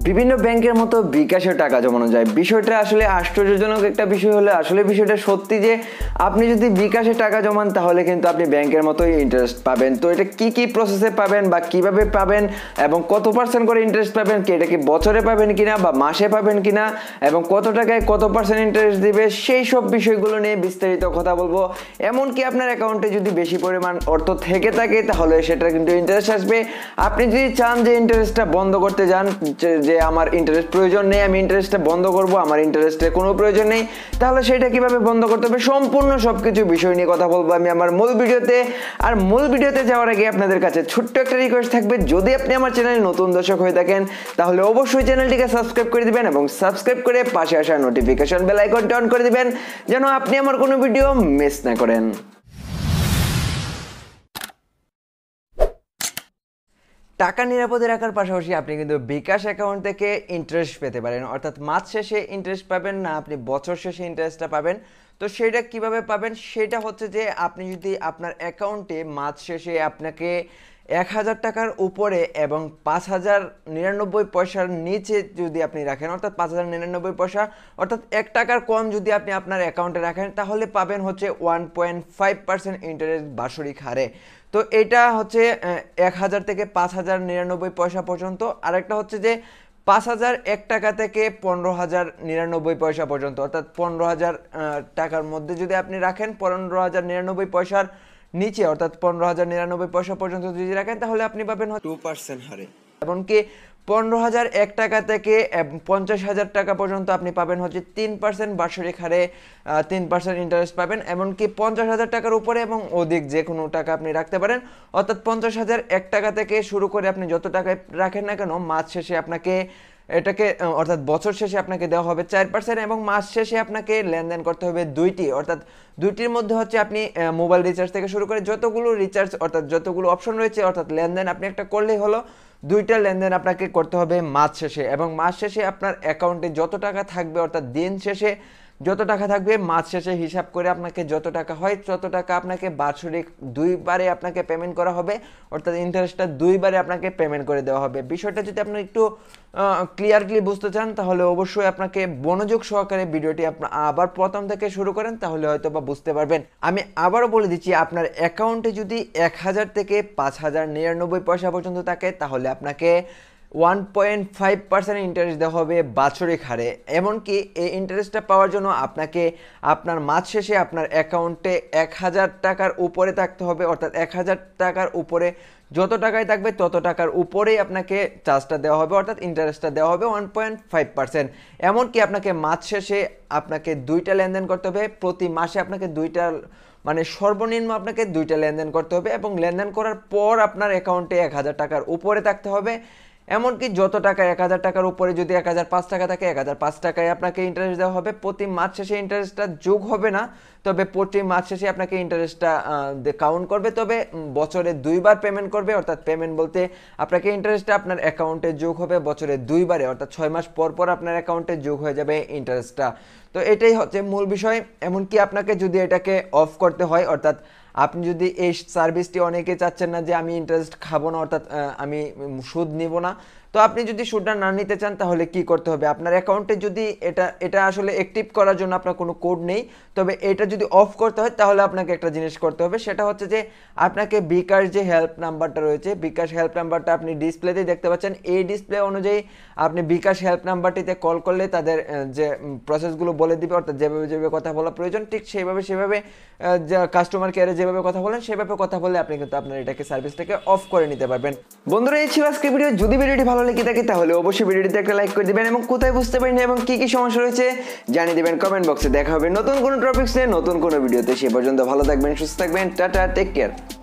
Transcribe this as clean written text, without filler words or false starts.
বিভিন্ন ব্যাংকের মতো বিকাশে টাকা জমানো যায়। বিষয়টা আসলে আশ্চর্যজনক একটা বিষয় হলে আসলে বিষয়টা সত্যি যে আপনি যদি বিকাশে টাকা জমান তাহলে কিন্তু আপনি ব্যাংকের মতোই ইন্টারেস্ট পাবেন। তো এটা কি প্রসেসে পাবেন বা কিভাবে পাবেন এবং কত % করে ইন্টারেস্ট পাবেন, এটা কি বছরে পাবেন কিনা বা মাসে পাবেন কিনা এবং কত টাকায় কত % ইন্টারেস্ট দিবে, সেই সব বিষয়গুলো নিয়ে বিস্তারিত কথা বলবো। এমনকি আপনার অ্যাকাউন্টে যদি বেশি পরিমাণ অর্থ থেকে থাকে তাহলে সেটা কিন্তু ইন্টারেস্ট আসবে। আপনি যদি চান যে ইন্টারেস্টটা বন্ধ করতে যান, যে আমার ইন্টারেস্ট প্রয়োজন নেই, আমি ইন্টারেস্টটা বন্ধ করব, আমার ইন্টারেস্টের কোনো প্রয়োজন নেই, তাহলে সেটা কিভাবে বন্ধ করতে হবে সম্পূর্ণ সবকিছু বিষয় নিয়ে কথা বলবো আমি আমার মূল ভিডিওতে। আর মূল ভিডিওতে যাওয়ার আগে আপনাদের কাছে ছোট্ট একটা রিকোয়েস্ট থাকবে, যদি আপনি আমার চ্যানেলে নতুন দর্শক হয়ে থাকেন তাহলে অবশ্যই চ্যানেলটিকে সাবস্ক্রাইব করে দিবেন এবং সাবস্ক্রাইব করে পাশে আসা নোটিফিকেশন বেল আইকনটি অন করে দিবেন যেন আপনি আমার কোনো ভিডিও মিস না করেন। টাকা নিরাপদে রাখার পাশাপাশি আপনি কিন্তু বিকাশ অ্যাকাউন্ট থেকে ইন্টারেস্ট পেতে পারেন, অর্থাৎ মাস শেষে ইন্টারেস্ট পাবেন না, আপনি বছর শেষে ইন্টারেস্টটা পাবেন। তো সেটা কিভাবে পাবেন, সেটা হচ্ছে যে আপনি যদি আপনার অ্যাকাউন্টে মাস শেষে আপনাকে 1000 টাকার উপরে এবং 5099 পয়সার নিচে যদি আপনি রাখেন, অর্থাৎ 5099 পয়সা অর্থাৎ 1 টাকার কম যদি আপনি আপনার অ্যাকাউন্টে রাখেন তাহলে পাবেন হচ্ছে 1.5% ইন্টারেস্ট বাৎসরিক হারে। তো এটা হচ্ছে 1000 থেকে 5099 পয়সা পর্যন্ত। আরেকটা হচ্ছে যে 5001 টাকা থেকে 15099 পয়সা পর্যন্ত, অর্থাৎ 15000 টাকার মধ্যে যদি আপনি রাখেন 15099 পয়সার নিচে অর্থাৎ 15099 পয়সা পর্যন্ত যদি রাখেন তাহলে আপনি পাবেন 2% হারে। এমনকি 15001 টাকা থেকে 50000 টাকা পর্যন্ত আপনি পাবেন হচ্ছে 3% বাৎসরিক হারে 3% ইন্টারেস্ট পাবেন। এমনকি 50000 টাকার উপরে এবং অধিক যে কোনো টাকা আপনি রাখতে পারেন, অর্থাৎ 50001 টাকা থেকে শুরু করে আপনি যত টাকায় রাখেন না কেন মাস শেষে আপনাকে এটাকে অর্থাৎ বছর শেষে আপনাকে দেওয়া হবে 4% এবং মাস শেষে আপনাকে লেনদেন করতে হবে 2টি, অর্থাৎ 2টির মধ্যে হচ্ছে আপনি মোবাইল রিচার্জ থেকে শুরু করে যতগুলো রিচার্জ অর্থাৎ যতগুলো অপশন রয়েছে অর্থাৎ লেনদেন আপনি একটা করলেই হলো। 2টা লেনদেন আপনাকে করতে হবে মাস শেষে এবং মাস শেষে আপনার অ্যাকাউন্টে যত টাকা থাকবে অর্থাৎ দিন শেষে যত টাকা থাকবে মাস শেষে হিসাব করে আপনাকে যত টাকা হয় তত টাকা আপনাকে বাৎসরিক 2বারে আপনাকে পেমেন্ট করা হবে, অর্থাৎ ইন্টারেস্টটা 2বারে আপনাকে পেমেন্ট করে দেওয়া হবে। বিষয়টা যদি আপনি একটু ক্লিয়ারলি বুঝতে চান তাহলে অবশ্যই আপনাকে মনোযোগ সহকারে ভিডিওটি আপনার আবার প্রথম থেকে শুরু করেন তাহলে হয়তো বা বুঝতে পারবেন। আমি আবারও বলে দিচ্ছি, আপনার অ্যাকাউন্টে যদি 1000 থেকে 5099 পয়সা পর্যন্ত থাকে তাহলে আপনাকে 1.5% ইন্টারেস্ট দেওয়া হবে বাৎসরিক হারে। এমনকি এই ইন্টারেস্টটা পাওয়ার জন্য আপনাকে আপনার মাস শেষে আপনার অ্যাকাউন্টে 1000 টাকার উপরে থাকতে হবে, অর্থাৎ 1000 টাকার উপরে যত টাকায় থাকবে তত টাকার উপরেই আপনাকে চার্জটা দেওয়া হবে, অর্থাৎ ইন্টারেস্টটা দেওয়া হবে 1.5%। এমনকি আপনাকে মাস শেষে আপনাকে 2টা লেনদেন করতে হবে, প্রতি মাসে আপনাকে 2টা মানে সর্বনিম্ন আপনাকে 2টা লেনদেন করতে হবে এবং লেনদেন করার পর আপনার অ্যাকাউন্টে 1000 টাকার উপরে থাকতে হবে। এমনকি যত টাকা 1000 টাকার উপরে যদি 1005 টাকা থাকে 1005 টাকায় আপনাকে ইন্টারেস্ট দেওয়া হবে। প্রতি মাস শেষে ইন্টারেস্টটা যোগ হবে না, তবে প্রতি মাস শেষে আপনাকে ইন্টারেস্টটা কাউন্ট করবে, তবে বছরে 2বার পেমেন্ট করবে, অর্থাৎ পেমেন্ট বলতে আপনাকে ইন্টারেস্টটা আপনার অ্যাকাউন্টে যোগ হবে বছরে 2বারে, অর্থাৎ 6 মাস পর পর আপনার অ্যাকাউন্টে যোগ হয়ে যাবে ইন্টারেস্টটা। তো এটাই হচ্ছে মূল বিষয়। এমনকি আপনাকে যদি এটাকে অফ করতে হয়, অর্থাৎ আপনি যদি এই সার্ভিসটি অনেকে চাচ্ছেন না যে আমি ইন্টারেস্ট খাবো না, অর্থাৎ আমি সুদ নিব না, তো আপনি যদি সুদটা না নিতে চান তাহলে কি করতে হবে, আপনার অ্যাকাউন্টে যদি এটা আসলে অ্যাক্টিভ করার জন্য আপনার কোনো কোড নেই, তবে এটা যদি অফ করতে হয় তাহলে আপনাকে একটা জিনিস করতে হবে, সেটা হচ্ছে যে আপনাকে বিকাশ যে হেল্প নাম্বারটা রয়েছে, বিকাশ হেল্প নাম্বারটা আপনি ডিসপ্লেতেই দেখতে পাচ্ছেন, এই ডিসপ্লে অনুযায়ী আপনি বিকাশ হেল্প নাম্বারটিতে কল করলে তাদের যে প্রসেসগুলো বলে দিবে, অর্থাৎ যেভাবে কথা বলা প্রয়োজন ঠিক সেভাবে কাস্টমার কেয়ারে যেভাবে কথা বলেন সেভাবে কথা বলে আপনি কিন্তু আপনার এটাকে সার্ভিসটাকে অফ করে নিতে পারবেন। বন্ধুরা, এই ছিল আজকের ভিডিও। যদি ভিডিওটি ভালো লেগে থাকে তাহলে অবশ্যই ভিডিওটিতে একটা লাইক করে দিবেন এবং কোথায় বুঝতে পারেন এবং কি সমস্যা রয়েছে জানিয়ে দিবেন কমেন্ট বক্সে। দেখা হবে নতুন কোনো টপিকস নিয়ে নতুন কোনো ভিডিওতে। সে পর্যন্ত ভালো থাকবেন, সুস্থ থাকবেন, টাটা, টেক কেয়ার।